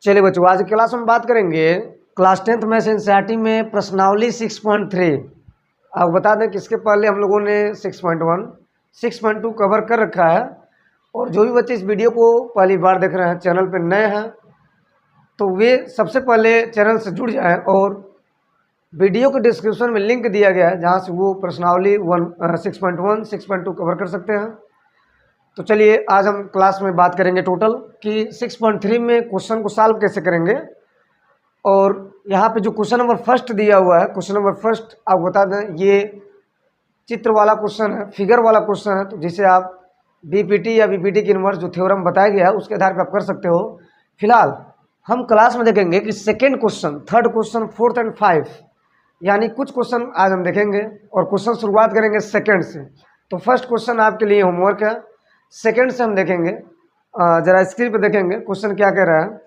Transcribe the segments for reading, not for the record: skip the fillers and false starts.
चलिए बच्चों, आज की क्लास में बात करेंगे क्लास 10th में एनसीईआरटी में प्रश्नावली 6.3। आपको बता दें कि इसके पहले हम लोगों ने 6.1, 6.2 कवर कर रखा है। और जो भी बच्चे इस वीडियो को पहली बार देख रहे हैं, चैनल पर नए हैं, तो वे सबसे पहले चैनल से जुड़ जाएं और वीडियो के डिस्क्रिप्शन में लिंक दिया गया है जहाँ से वो प्रश्नावली 6.1, 6.2 कवर कर सकते हैं। तो चलिए आज हम क्लास में बात करेंगे टोटल कि 6.3 में क्वेश्चन को सॉल्व कैसे करेंगे। और यहाँ पे जो क्वेश्चन नंबर फर्स्ट दिया हुआ है, क्वेश्चन नंबर फर्स्ट आपको बता दें ये चित्र वाला क्वेश्चन है, फिगर वाला क्वेश्चन है, तो जिसे आप बीपीटी या बीपीटी की इनवर्स जो थ्योरम बताया गया है उसके आधार पर आप कर सकते हो। फिलहाल हम क्लास में देखेंगे कि second question, third question, fourth and 5, यानी कुछ क्वेश्चन आज हम देखेंगे और क्वेश्चन शुरुआत करेंगे सेकेंड से। तो फर्स्ट क्वेश्चन आपके लिए होमवर्क है, सेकेंड से हम देखेंगे। जरा स्क्रीन पे देखेंगे क्वेश्चन क्या कह रहा है।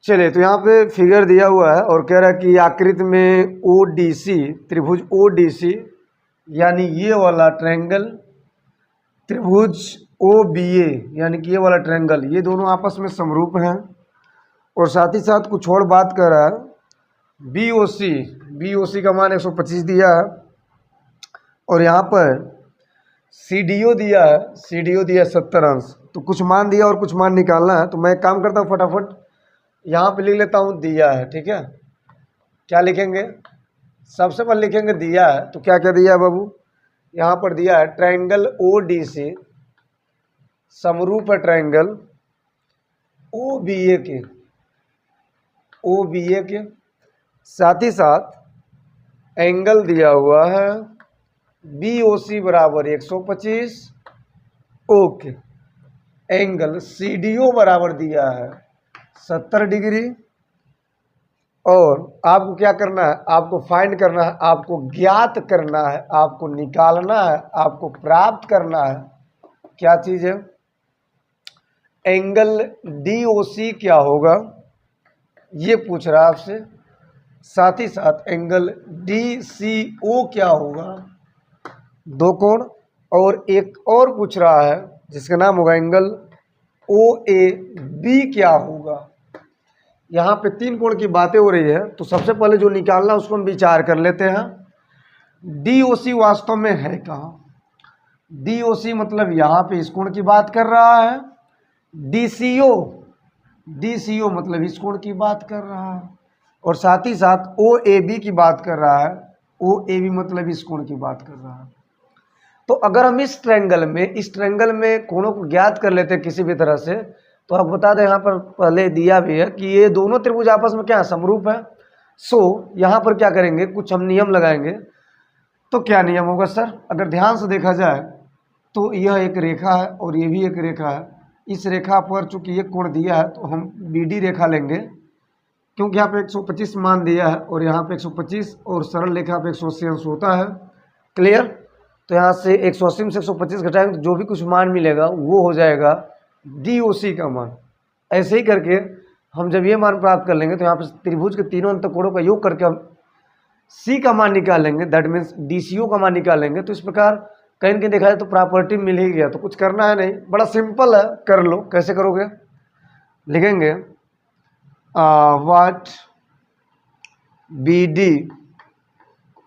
चलिए, तो यहाँ पे फिगर दिया हुआ है और कह रहा है कि आकृति में ओडीसी त्रिभुज ओडीसी यानी ये वाला ट्रायंगल, त्रिभुज ओबीए यानी कि ये वाला ट्रायंगल, ये दोनों आपस में समरूप हैं। और साथ ही साथ कुछ और बात कर रहा है, बीओसी का मान 125 दिया है और यहाँ पर सीडीओ दिया है, सीडीओ दिया 70 अंश। तो कुछ मान दिया और कुछ मान निकालना है। तो मैं एक काम करता हूँ, फटाफट यहाँ पे लिख लेता हूँ दिया है। ठीक है, क्या लिखेंगे? सबसे पहले लिखेंगे दिया है। तो क्या क्या दिया है बाबू? यहाँ पर दिया है ट्रायंगल ओडीसी समरूप है ट्रायंगल ओबीए के, ओबीए के। साथ ही साथ एंगल दिया हुआ है बीओसी बराबर 125। ओके, एंगल सीडीओ बराबर दिया है 70 डिग्री। और आपको क्या करना है? आपको फाइंड करना है, आपको ज्ञात करना है, आपको निकालना है, आपको प्राप्त करना है। क्या चीज़ है? एंगल डीओसी क्या होगा ये पूछ रहा है आपसे। साथ ही साथ एंगल डीसीओ क्या होगा, दो कोण। और एक और पूछ रहा है जिसका नाम होगा एंगल ओएबी क्या होगा। यहाँ पे 3 कोण की बातें हो रही है। तो सबसे पहले जो निकालना उसको हम विचार कर लेते हैं। डीओसी वास्तव में है कहाँ? डीओसी मतलब यहाँ पे इस कोण की बात कर रहा है। डीसीओ, डीसीओ मतलब इस कोण की बात कर रहा है। और साथ ही साथ ओएबी की बात कर रहा है। ओएबी मतलब इस कोण की बात कर रहा है। तो अगर हम इस ट्रायंगल में कोणों को ज्ञात कर लेते हैं किसी भी तरह से, तो आप बता दें यहाँ पर पहले दिया भी है कि ये दोनों त्रिभुज आपस में क्या है? समरूप है। सो यहाँ पर क्या करेंगे? कुछ हम नियम लगाएंगे। तो क्या नियम होगा सर? अगर ध्यान से देखा जाए तो यह एक रेखा है और ये भी एक रेखा है। इस रेखा पर चूंकि ये कोण दिया है तो हम बीडी रेखा लेंगे, क्योंकि यहाँ पे 125 मान दिया है और यहाँ पे 125 और सरल रेखा पे 180 अंश होता है। क्लियर? तो यहाँ से 180 में से 125 घटाएंगे तो जो भी कुछ मान मिलेगा वो हो जाएगा डीओसी का मान। ऐसे ही करके हम जब ये मान प्राप्त कर लेंगे तो यहाँ पर त्रिभुज के तीनों अंतकोणों का योग करके हम सी का मान निकालेंगे, दैट मीन्स डीसीओ का मान निकालेंगे। तो इस प्रकार कहीं कहीं देखा जाए तो प्रॉपर्टी मिल ही गया। तो कुछ करना है नहीं, बड़ा सिंपल है, कर लो। कैसे करोगे? लिखेंगे वाट बीडी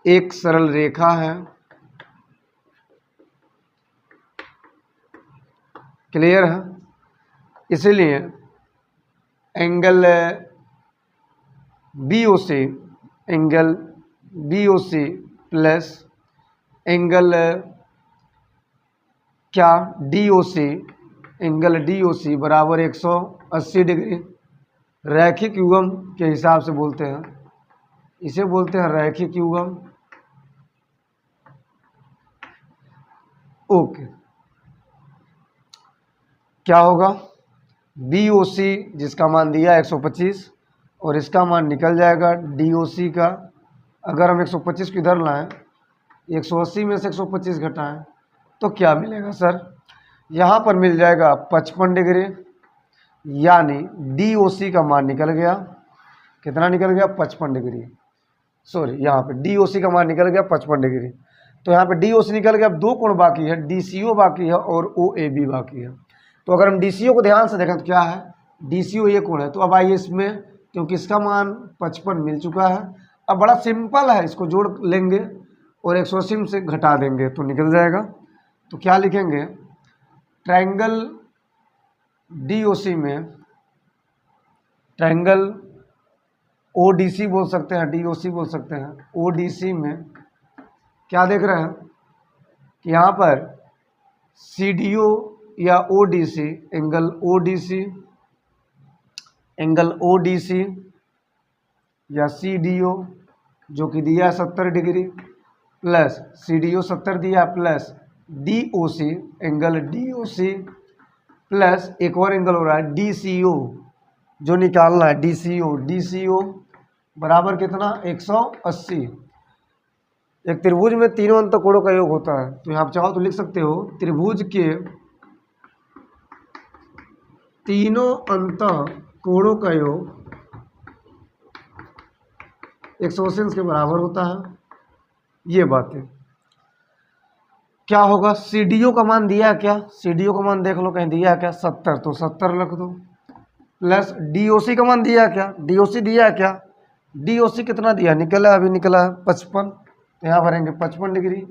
एक सरल रेखा है। क्लियर है? इसीलिए angle BOC, angle BOC plus angle क्या? डीओसी, एंगल डीओसी बराबर 180 डिग्री। रैखिक युग्म के हिसाब से बोलते हैं, इसे बोलते हैं रैखिक युग्म। ओके, क्या होगा? बीओसी जिसका मान दिया 125 और इसका मान निकल जाएगा डीओसी का। अगर हम 125 को इधर लाएं, 180 में से 125 घटाएं तो क्या मिलेगा सर? यहाँ पर मिल जाएगा 55 डिग्री, यानी डीओसी का मान निकल गया। कितना निकल गया? 55 डिग्री। सॉरी, यहाँ पे डीओसी का मान निकल गया 55 डिग्री। तो यहाँ पे डीओसी निकल गया। अब दो कोण बाकी है, डीसीओ बाकी है और ओएबी बाकी है। तो अगर हम डीसीओ को ध्यान से देखें तो क्या है? DCO ये कोण है। तो अब आइए इसमें, क्योंकि इसका मान 55 मिल चुका है, अब बड़ा सिंपल है, इसको जोड़ लेंगे और 180 से घटा देंगे तो निकल जाएगा। तो क्या लिखेंगे, ट्रायंगल DOC में, ट्रायंगल ODC बोल सकते हैं, DOC बोल सकते हैं, ODC में क्या देख रहे हैं कि यहाँ पर CDO या ODC, एंगल ODC या CDO जो कि दिया 70 डिग्री प्लस CDO 70 दिया plus DOC, angle DOC plus एक और एंगल हो रहा है DCO जो निकालना है, DCO बराबर कितना, 180। एक त्रिभुज में तीनों अंतःकोणों का योग होता है, तो यहाँ आप चाहो तो लिख सकते हो त्रिभुज के तीनों अंतःकोणों का योग 180 के बराबर होता है। ये बात है। क्या होगा, CDO का मान दिया है क्या, CDO का मान देख लो कहीं दिया है क्या, 70, तो 70 रख दो प्लस DOC का मान दिया है क्या, DOC दिया है क्या, DOC कितना दिया, निकला अभी निकला है 55, तो यहाँ भरेंगे 55 डिग्री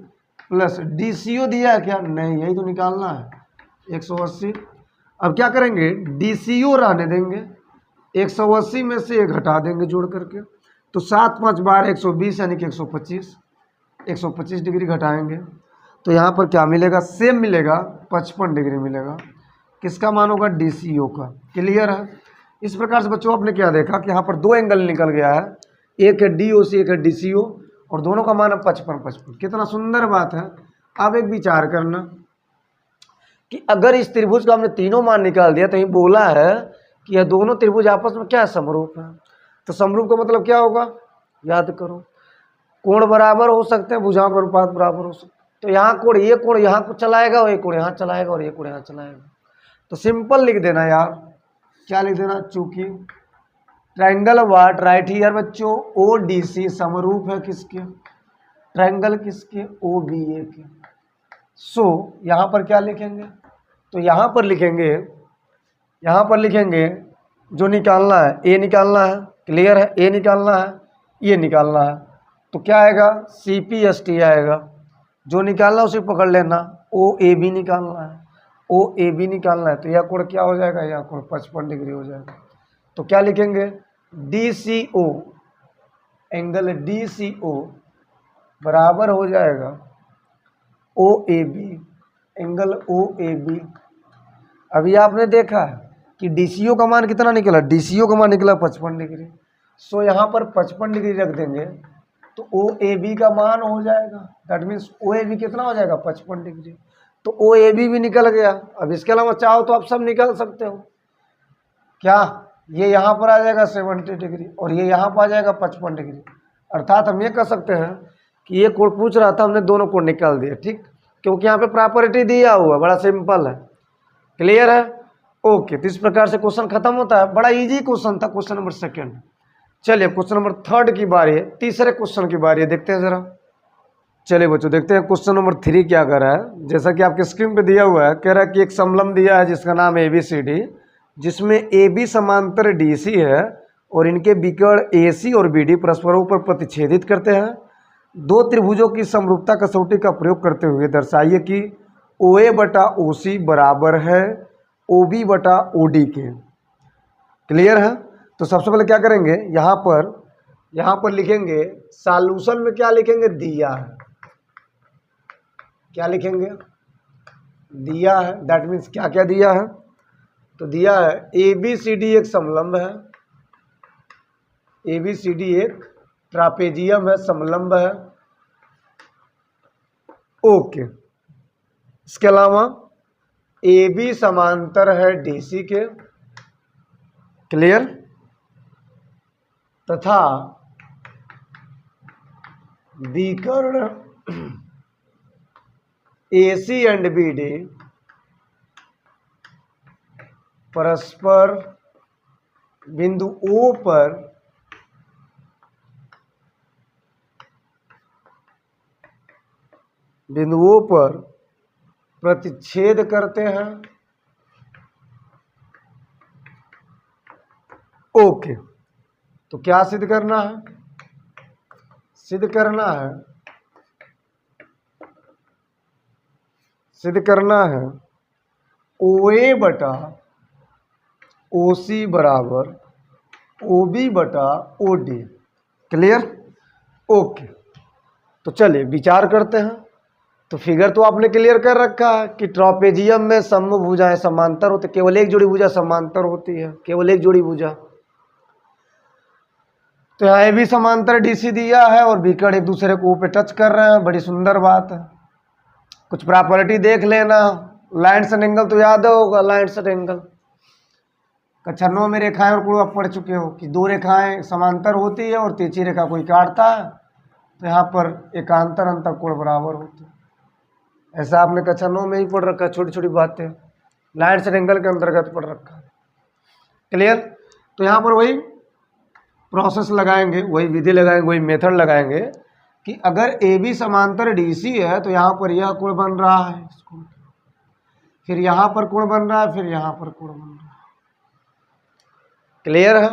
प्लस DCO दिया है क्या, नहीं, यही तो निकालना है 180। अब क्या करेंगे, DCO रहने देंगे, 180 में से एक घटा देंगे जोड़ करके, तो 7 5 12 120 यानी कि 125 डिग्री घटाएंगे तो यहाँ पर क्या मिलेगा, सेम मिलेगा, 55 डिग्री मिलेगा। किसका मान होगा, DCO का। क्लियर है। इस प्रकार से बच्चों आपने क्या देखा कि यहाँ पर दो एंगल निकल गया है, एक है DOC एक है DCO और दोनों का मान है 55। कितना सुंदर बात है। अब एक विचार करना कि अगर इस त्रिभुज का हमने तीनों मान निकाल दिया तो ये बोला है कि यह दोनों त्रिभुज आपस में क्या समरूप है, तो समरूप का मतलब क्या होगा, याद करो, कोण बराबर हो सकते हैं, भुजाओं का अनुपात बराबर हो सकते हैं। तो यहाँ कोण, ये कोण यहाँ को चलाएगा और ये कोण यहाँ चलाएगा और ये कोण यहाँ चलाएगा, तो सिंपल लिख देना यार, क्या लिख देना, चूंकि ट्रायंगल व्हाट, राइट हियर बच्चों, ODC समरूप है किसके, ट्रायंगल किसके, OBA के। सो यहाँ पर क्या लिखेंगे, तो यहाँ पर लिखेंगे जो निकालना है, A निकालना है, क्लियर है, A निकालना है, ये निकालना है, तो क्या आएगा, CPST आएगा, जो निकालना है उसे पकड़ लेना, OAB निकालना है, OAB निकालना है, तो यह कोण क्या हो जाएगा, यह कोण 55 डिग्री हो जाएगा। तो क्या लिखेंगे, DCO, एंगल DCO बराबर हो जाएगा OAB, एंगल OAB। अभी आपने देखा कि DCO का मान कितना निकला, DCO का मान निकला 55 डिग्री। सो यहाँ पर 55 डिग्री रख देंगे तो OAB का मान हो जाएगा, दैट मीन्स OAB कितना हो जाएगा, 55 डिग्री। तो OAB भी निकल गया। अब इसके अलावा चाहो तो आप सब निकाल सकते हो, क्या, ये यहाँ पर आ जाएगा 70 डिग्री और ये यहाँ पर आ जाएगा 55 डिग्री। अर्थात हम ये कह सकते हैं कि ये कोण पूछ रहा था, हमने दोनों कोण निकाल दिए, ठीक, क्योंकि यहाँ पे प्रॉपर्टी दिया हुआ, बड़ा सिंपल है। क्लियर है, ओके। तो इस प्रकार से क्वेश्चन खत्म होता है। बड़ा इजी क्वेश्चन था, क्वेश्चन नंबर 2। चलिए क्वेश्चन नंबर 3 की बारी है, तीसरे क्वेश्चन की बारी है, देखते हैं जरा। चलिए बच्चों देखते हैं क्वेश्चन नंबर 3 क्या कर रहा है। जैसा कि आपके स्क्रीन पे दिया हुआ है, कह रहा है कि एक समलंब दिया है जिसका नाम है ABCD, जिसमें AB समांतर DC है और इनके विकर्ण AC और BD परस्परों पर प्रतिच्छेदित करते हैं। दो त्रिभुजों की समरूपता कसौटी का प्रयोग करते हुए दर्शाइए कि OA बटा OC बराबर है OB बटा OD के। क्लियर है। तो सबसे पहले क्या करेंगे, यहाँ पर लिखेंगे सॉल्यूशन में, क्या लिखेंगे, दिया है, क्या लिखेंगे, दिया है, दैट मीन्स क्या क्या दिया है, तो दिया है ABCD एक समलंब है, ABCD एक ट्रापेजियम है, समलंब है, ओके। इसके अलावा AB समांतर है DC के, क्लियर, तथा विकर्ण AC एंड BD परस्पर बिंदु O पर बिंदुओं पर प्रतिच्छेद करते हैं ओके, तो क्या सिद्ध करना है? सिद्ध करना है ओ ए बटा ओ सी बराबर ओ बी बटा ओ डी। क्लियर? ओके, तो चलिए विचार करते हैं। तो फिगर तो आपने क्लियर कर रखा है कि ट्रापेजियम में समभुजाएं समांतर होती, केवल एक जोड़ी भुजा समांतर होती है, केवल एक जोड़ी भुजा। तो यहाँ ए भी समांतर डीसी दिया है और बीकड़ एक दूसरे को पे टच कर रहे हैं, बड़ी सुंदर बात है। कुछ प्रॉपर्टी देख लेना, लाइन्स एंड एंगल तो याद होगा, लाइन्स एंड एंगल। कक्षा 9 में रेखाएं और कोण आप पढ़ चुके हो कि दो रेखाएं समांतर होती है और तिरछी रेखा कोई काटता है, तो यहाँ पर एकांतर अंतःकोण बराबर होते हैं। ऐसा आपने कक्षा 9 में ही पढ़ रखा है, छोटी छोटी बातें लाइन्स एंड एंगल के अंतर्गत पढ़ रखा है। क्लियर? तो यहाँ पर वही प्रोसेस लगाएंगे, वही विधि लगाएंगे, वही मेथड लगाएंगे कि अगर ए बी समांतर डी सी है तो यहाँ पर यह कोण बन रहा है, फिर यहाँ पर कोण बन रहा है, फिर यहाँ पर कोण बन रहा है। क्लियर है?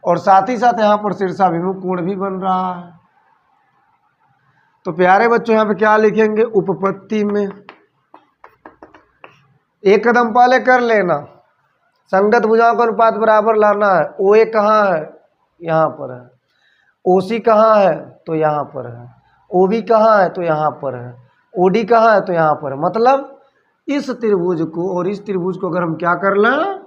और साथ ही साथ यहाँ पर शीर्षाभिमुख कोण भी बन रहा है। तो प्यारे बच्चों यहाँ पे क्या लिखेंगे? उपपत्ति में एक कदम पहले कर लेना, संगत भुजाओं का अनुपात बराबर लाना है। ओ ए कहाँ है? यहाँ पर है। ओ सी कहाँ है? तो यहाँ पर है। ओ बी कहाँ है? तो यहाँ पर है। ओ डी कहाँ है? तो यहाँ पर है। मतलब इस त्रिभुज को और इस त्रिभुज को अगर हम क्या कर लें,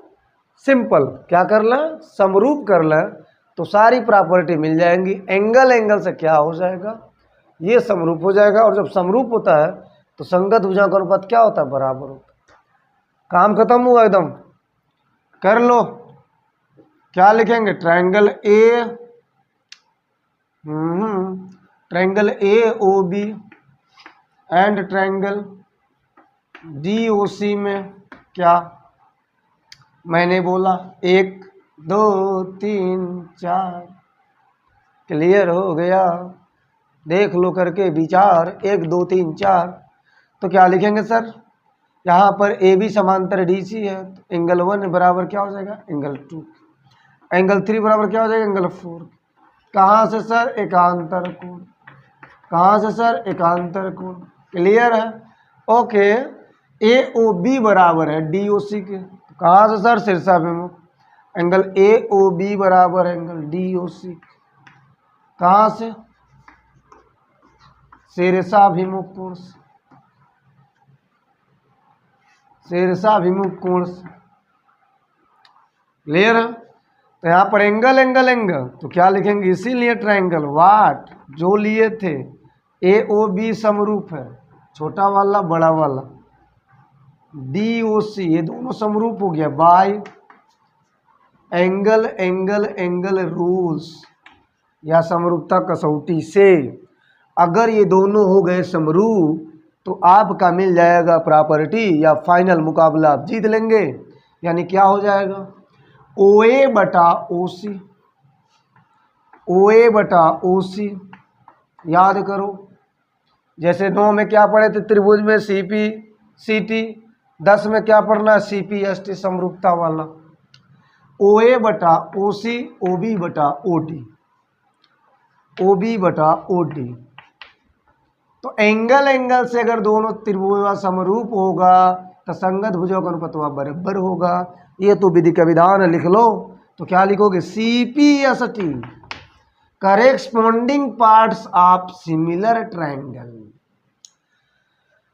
सिंपल क्या कर लें, समरूप कर लें, तो सारी प्रॉपर्टी मिल जाएंगी। एंगल एंगल से क्या हो जाएगा? ये समरूप हो जाएगा। और जब समरूप होता है तो संगत भुजाओं का अनुपात क्या होता है? बराबर होता है। काम खत्म हुआ एकदम। कर लो, क्या लिखेंगे? Triangle A O B and triangle D O C में क्या मैंने बोला? 1 2 3 4। क्लियर हो गया? देख लो करके विचार, 1 2 3 4। तो क्या लिखेंगे सर? यहाँ पर ए बी समांतर डी सी है, तो एंगल 1 बराबर क्या हो जाएगा? एंगल 2। एंगल 3 बराबर क्या हो जाएगा? एंगल 4। कहाँ से सर? एकांतर कोण। कहाँ से सर? एकांतर कोण। क्लियर है? ओके, ए ओ बी बराबर है डी ओ सी के। कहाँ से सर? शीर्षाभिमुख। एंगल ए ओ बी बराबर एंगल डी ओ सी। कहाँ से? शीर्षाभिमुख कोण से। शीर्षाभिमुख कोण से। क्लियर है? तो यहाँ पर एंगल एंगल एंगल, तो क्या लिखेंगे? इसीलिए ट्रायंगल वाट जो लिए थे ए ओ बी समरूप है, छोटा वाला बड़ा वाला, डी ओ सी ये दोनों समरूप हो गया bye angle angle angle rules या समरूपता कसौटी से। अगर ये दोनों हो गए समरूप तो आपका मिल जाएगा प्रॉपर्टी या फाइनल मुकाबला आप जीत लेंगे। यानी क्या हो जाएगा? ओ ए बटा ओ सी, ओ ए बटा ओ सी। याद करो, जैसे 9 में क्या पढ़े थे? त्रिभुज में सी पी सी टी। 10 में क्या पढ़ना है? सी पी एस टी समरूपता वाला। ओ ए बटा ओ सी, ओ बी बटा ओ डी, ओ बी बटा ओ डी। तो एंगल एंगल से अगर दोनों त्रिभुज समरूप होगा तो संगत भुजों का अनुपात बराबर होगा। ये तो विधि का विधान है, लिख लो। तो क्या लिखोगे? C P S T corresponding parts of similar triangle.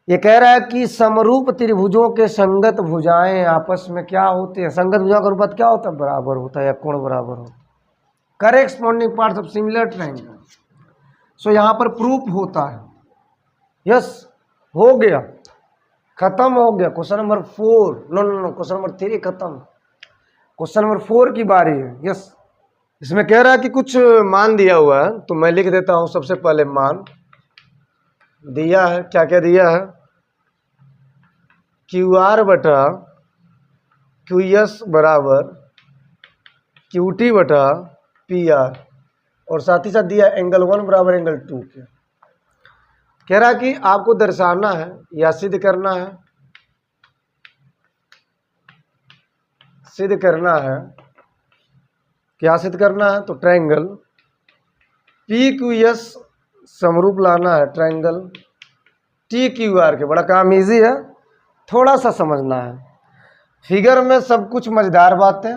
ये कह रहा है कि समरूप त्रिभुजों के संगत भुजाएं आपस में क्या होते हैं? संगत भुजाओं का अनुपात क्या होता है? बराबर होता है या कोण बराबर होता है। Corresponding parts of similar triangle. सो यहाँ पर प्रूफ होता है। यस, हो गया, खत्म हो गया। Question number 4 no question number 3 खत्म। क्वेश्चन नंबर 4 की बारी है। यस, इसमें कह रहा है कि कुछ मान दिया हुआ है, तो मैं लिख देता हूं। सबसे पहले मान दिया है, क्या क्या दिया है? क्यू आर बटा क्यू एस बराबर क्यू टी बटा पी आर, और साथ ही साथ दिया एंगल 1 बराबर एंगल 2 के। कह रहा है कि आपको दर्शाना है या सिद्ध करना है, क्या सिद्ध करना है? तो ट्रायंगल पी क्यू एस समरूप लाना है ट्रायंगल टी क्यू आर के। बड़ा काम इजी है, थोड़ा सा समझना है। फिगर में सब कुछ मजेदार बातें।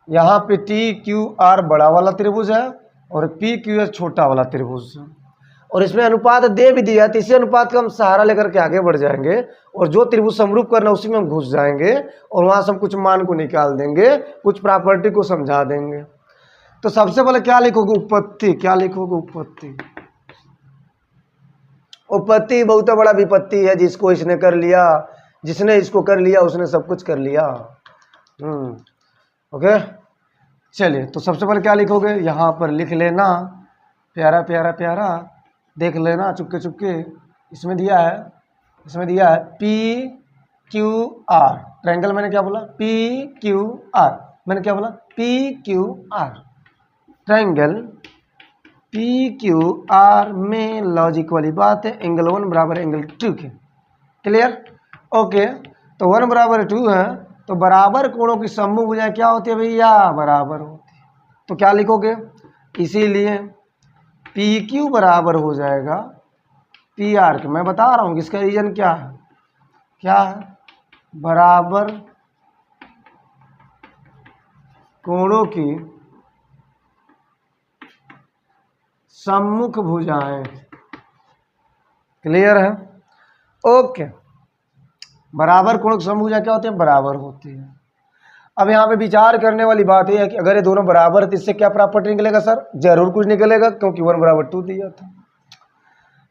यहाँ पे टी क्यू आर बड़ा वाला त्रिभुज है और पी क्यू एस छोटा वाला त्रिभुज है, और इसमें अनुपात दे भी दिया है, तो इसी अनुपात का हम सहारा लेकर के आगे बढ़ जाएंगे और जो त्रिभुज समरूप करना उसी में हम घुस जाएंगे और वहां से हम कुछ मान को निकाल देंगे, कुछ प्रॉपर्टी को समझा देंगे। तो सबसे पहले क्या लिखोगे? उत्पत्ति। क्या लिखोगे? उत्पत्ति। उत्पत्ति बहुत बड़ा विपत्ति है, जिसको इसने कर लिया, जिसने इसको कर लिया उसने सब कुछ कर लिया। ओके, चलिए तो सबसे पहले क्या लिखोगे? यहाँ पर लिख लेना, प्यारा प्यारा प्यारा देख लेना, चुपके चुपके। इसमें दिया है पी क्यू आर। ट्रायंगल मैंने क्या बोला? P Q R. मैंने क्या बोला? P Q R. Triangle P Q R में लॉजिक वाली बात है, एंगल 1 बराबर एंगल 2 के। क्लियर? ओके, तो 1 बराबर 2 है, तो बराबर कोणों की समूह भुजाएं क्या होती है भैया? बराबर होती है। तो क्या लिखोगे? इसीलिए पी क्यू बराबर हो जाएगा पी आर के। मैं बता रहा हूँ कि इसका रीजन क्या है। क्या है? बराबर कोणों की सम्मुख भुजाएं। क्लियर है? ओके, बराबर कोण की सम्मुख भुजाएं क्या होती है? बराबर होती है। अब यहाँ पे विचार करने वाली बात यह है कि अगर ये दोनों बराबर है तो इससे क्या प्रॉपर्टी निकलेगा सर? जरूर कुछ निकलेगा, क्योंकि 1 बराबर 2 दिया था।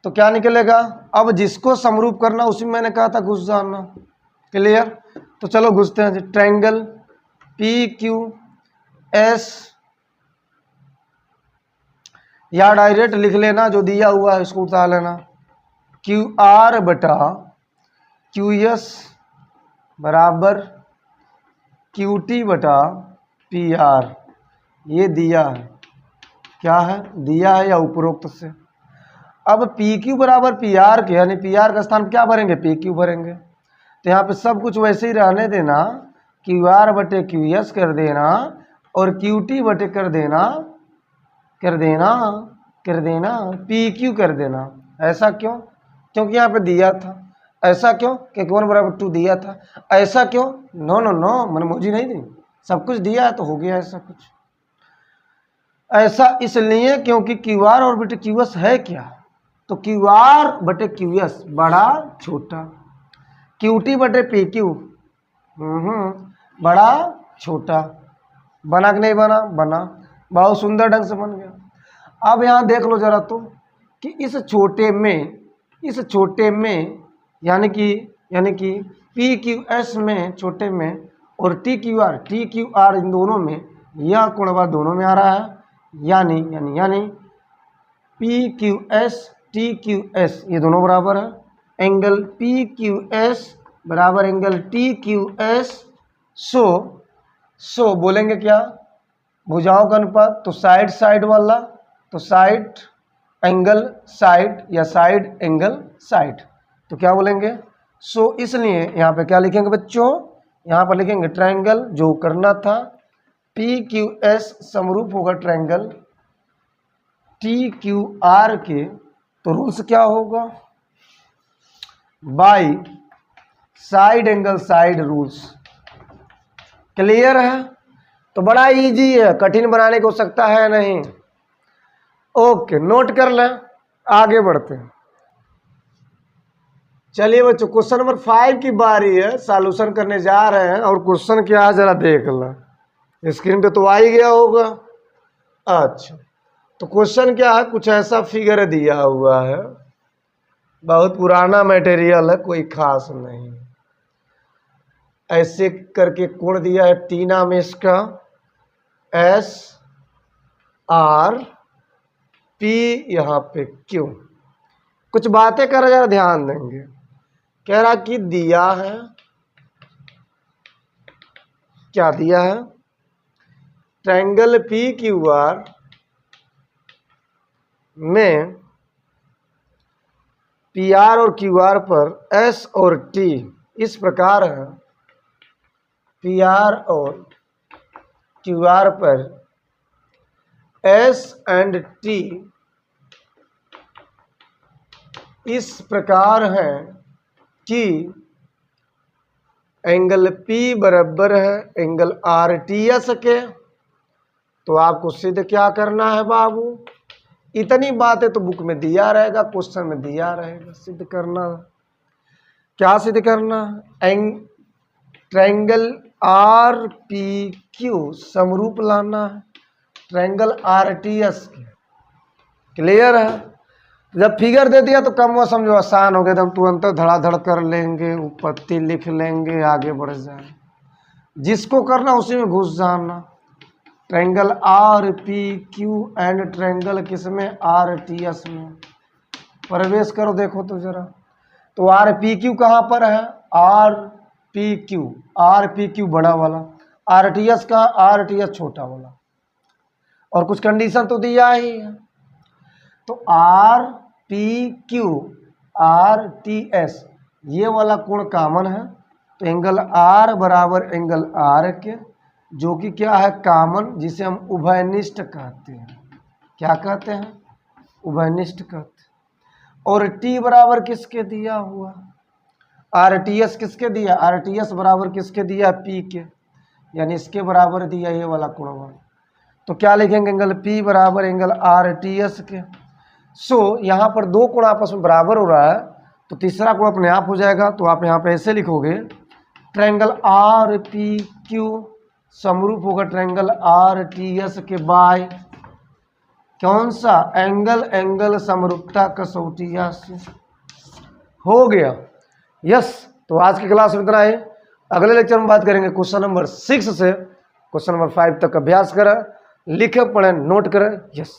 तो क्या निकलेगा? अब जिसको समरूप करना उसी में मैंने कहा था घुस जाना। क्लियर? तो चलो घुसते हैं। ट्रायंगल पी क्यू एस, या डायरेक्ट लिख लेना, जो दिया हुआ है इसको उतार लेना। क्यू आर बटा क्यू एस बराबर क्यू टी बटा पी आर। ये दिया है। क्या है? दिया है या उपरोक्त से। अब पी क्यू बराबर पी आर के, यानी पी आर का स्थान क्या भरेंगे? पी क्यू भरेंगे। तो यहाँ पे सब कुछ वैसे ही रहने देना, क्यू आर बटे क्यू एस कर देना और क्यू टी बटे कर देना पी क्यू कर देना। ऐसा क्यों? क्योंकि यहाँ पे दिया था। ऐसा क्यों? क्योंकि 1 बराबर 2 दिया था। ऐसा क्यों? नो नो नो, मनमोजी नहीं दी, सब कुछ दिया है तो हो गया ऐसा कुछ। ऐसा इसलिए क्योंकि क्यू आर और बटे क्यू एस है क्या? तो क्यू आर बटे क्यू एस बड़ा छोटा, क्यू टी बटे पी क्यू बड़ा छोटा। बना कि नहीं बना? बना। बहुत सुंदर ढंग से बन गया। अब यहाँ देख लो जरा तो कि इस छोटे में यानी कि पी क्यू एस में छोटे में और टी क्यू आर इन दोनों में, यह कोणवा दोनों में आ रहा है, यानी P Q S T Q S ये दोनों बराबर है। एंगल पी क्यू एस बराबर एंगल टी क्यू एस। सो बोलेंगे क्या? भुजाओं का अनुपात, तो साइड वाला, तो साइड एंगल साइड या साइड एंगल साइड, तो क्या बोलेंगे? सो इसलिए यहाँ पे क्या लिखेंगे बच्चों? यहाँ पर लिखेंगे ट्रायंगल, जो करना था पी क्यू एस समरूप होगा ट्रायंगल टी क्यू आर के। तो रूल्स क्या होगा? By side angle side rules. Clear है? तो बड़ा इजी है, कठिन बनाने की आवश्यकता है नहीं। ओके, नोट कर लें, आगे बढ़ते हैं। चलिए बच्चों, क्वेश्चन नंबर 5 की बारी है, सॉल्यूशन करने जा रहे हैं। और क्वेश्चन क्या है जरा देख लें, स्क्रीन पे तो आ ही गया होगा। अच्छा, तो क्वेश्चन क्या है? कुछ ऐसा फिगर दिया हुआ है, बहुत पुराना मटेरियल है, कोई खास नहीं। ऐसे करके कोण दिया है टी नाम है इसका, एस आर पी यहाँ पे क्यू। कुछ बातें कर जरा ध्यान देंगे। कह रहा कि दिया है, क्या दिया है? ट्रायंगल पी क्यू आर में पी आर और क्यू आर पर एस और टी इस प्रकार है। पी आर और क्यू आर पर एस एंड टी इस प्रकार है कि एंगल P बराबर है एंगल RTS के, तो आपको सिद्ध क्या करना है बाबू, इतनी बातें तो बुक में दिया रहेगा, क्वेश्चन में दिया रहेगा, सिद्ध करना। क्या सिद्ध करना, ट्रायंगल RPQ समरूप लाना है ट्रायंगल RTS के। क्लियर है। जब फिगर दे दिया तो कम वो समझो आसान हो गया, तो हम तुरंत धड़ाधड़ कर लेंगे, उत्पत्ति लिख लेंगे, आगे बढ़ जाए। जिसको करना उसी में घुस जाना। ट्रायंगल RPQ एंड ट्रायंगल किसमें, RTS में प्रवेश करो, देखो तो जरा। तो RPQ कहाँ पर है, RPQ बड़ा वाला, RTS का RTS छोटा वाला, और कुछ कंडीशन तो दिया ही है। तो RPQ RTS ये वाला कोण कॉमन है, तो एंगल R बराबर एंगल R के, जो कि क्या है कॉमन, जिसे हम उभयनिष्ठ कहते हैं। क्या कहते हैं, उभयनिष्ठ कहते हैं। और T बराबर किसके दिया हुआ, RTS किसके दिया, RTS बराबर किसके दिया, P के, यानी इसके बराबर दिया ये वाला कोण। तो क्या लिखेंगे, एंगल P बराबर एंगल RTS के। सो यहाँ पर दो कोण आपस में बराबर हो रहा है, तो तीसरा कोण अपने आप हो जाएगा। तो आप यहाँ पे ऐसे लिखोगे, ट्रायंगल RPQ समरूप होगा ट्रायंगल RTS के बाय कौन सा, एंगल समरूपता कसौटिया से। हो गया, यस। तो आज की क्लास में इतना ही। अगले लेक्चर में बात करेंगे क्वेश्चन नंबर 6 से क्वेश्चन नंबर 5 तक अभ्यास करें, लिखे, पढ़ें, नोट करें। यस।